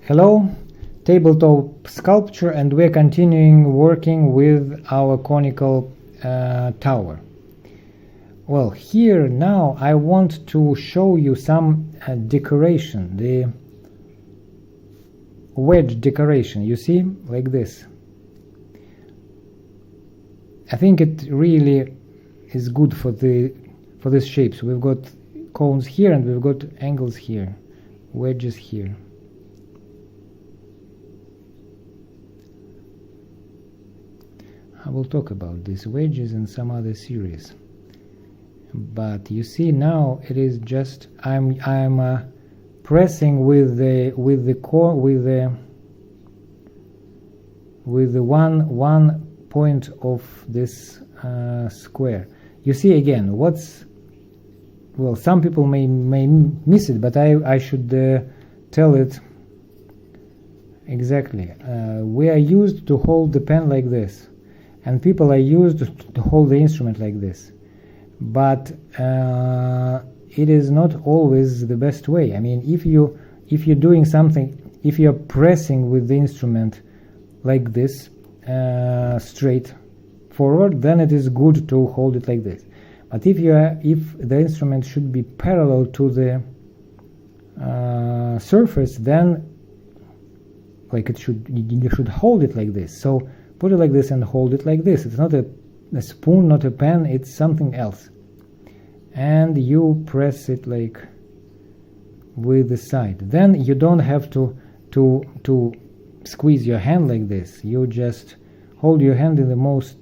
Hello, tabletop sculpture, and we're continuing working with our conical tower. Well, here now I want to show you some decoration, the wedge decoration, you see, like this. I think it really is good for this shape. So we've got cones here and we've got angles here, wedges here. I will talk about these wedges in some other series, but you see now it is just I'm pressing with the one point of this square. You see again what's, well, some people may miss it, but I should tell it exactly. We are used to hold the pen like this, and people are used to hold the instrument like this, but it is not always the best way. I mean, if you're doing something, if you're pressing with the instrument like this straight forward, then it is good to hold it like this. But if the instrument should be parallel to the surface, then like you should hold it like this. So put it like this and hold it like this. It's not a spoon, not a pen, it's something else. And you press it like with the side. Then you don't have to squeeze your hand like this. You just hold your hand in the most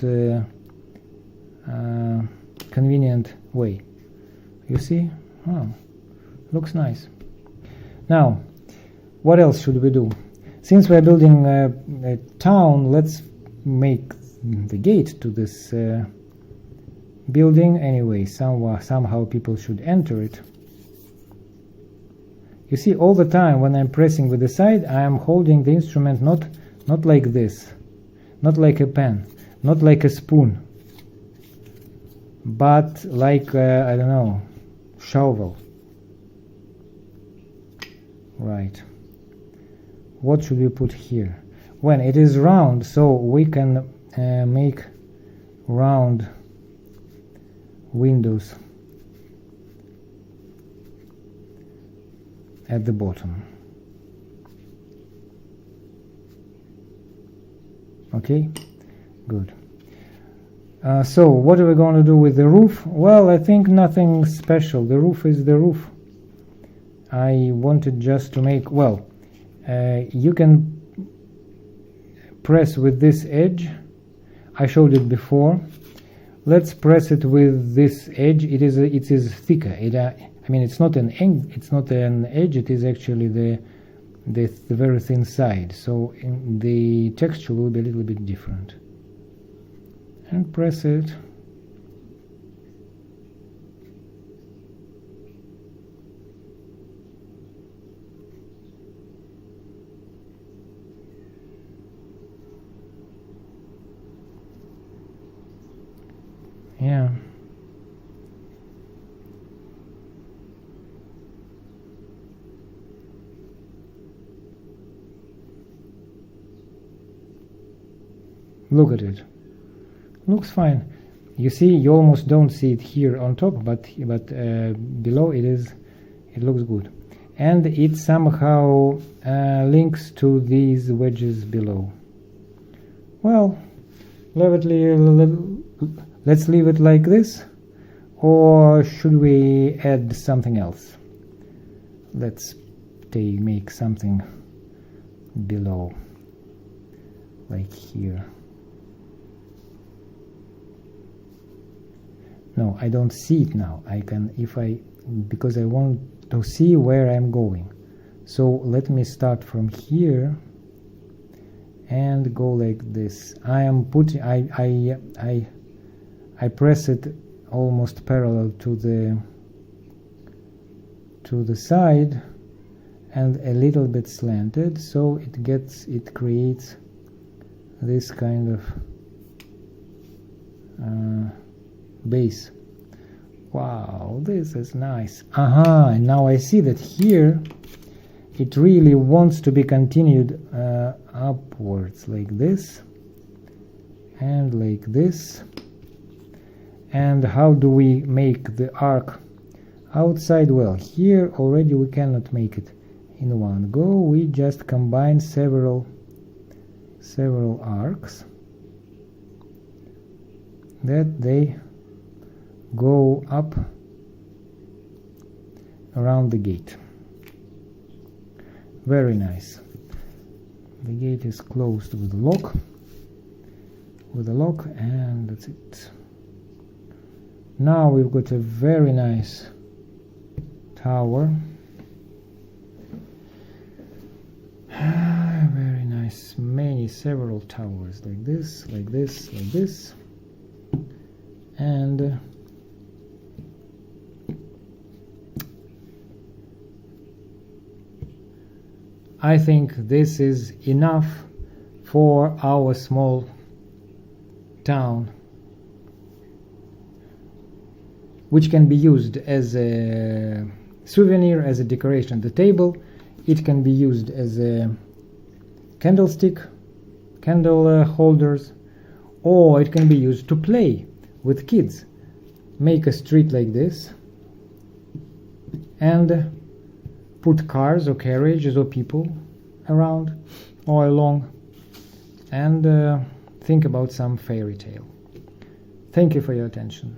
convenient way. You see? Oh, looks nice. Now, what else should we do? Since we're building a town, let's make the gate to this building. Anyway, somehow people should enter it. You see, all the time when I'm pressing with the side, I am holding the instrument not like this, not like a pen, not like a spoon, but like I don't know, shovel. Right. What should we put here? When it is round, so we can make round windows at the bottom. Okay, good. So what are we going to do with the roof? Well, I think nothing special. The roof is the roof. I wanted just to make, well, you can press with this edge. I showed it before. Let's press it with this edge. It is thicker. I mean, it's not an edge. It is actually the very thin side. So the texture will be a little bit different. And press it. Yeah. Look at it. Looks fine. You see, you almost don't see it here on top, but below it looks good, and it somehow links to these wedges below. Well, let's leave it like this, or should we add something else? Let's make something below, like here. No, I don't see it now. I can, because I want to see where I'm going. So let me start from here and go like this. I am putting, I press it almost parallel to the side and a little bit slanted, so it creates this kind of base. Wow, this is nice. And now I see that here it really wants to be continued upwards, like this and like this. And how do we make the arc outside? Well, here already we cannot make it in one go. We just combine several arcs that they go up around the gate. Very nice. The gate is closed with a lock, and that's it. Now we've got a very nice tower. Very nice, several towers like this, like this, like this, and I think this is enough for our small town, which can be used as a souvenir, as a decoration. The table, it can be used as a candlestick, candle holders, or it can be used to play with kids. Make a street like this and put cars or carriages or people around or along, and think about some fairy tale. Thank you for your attention.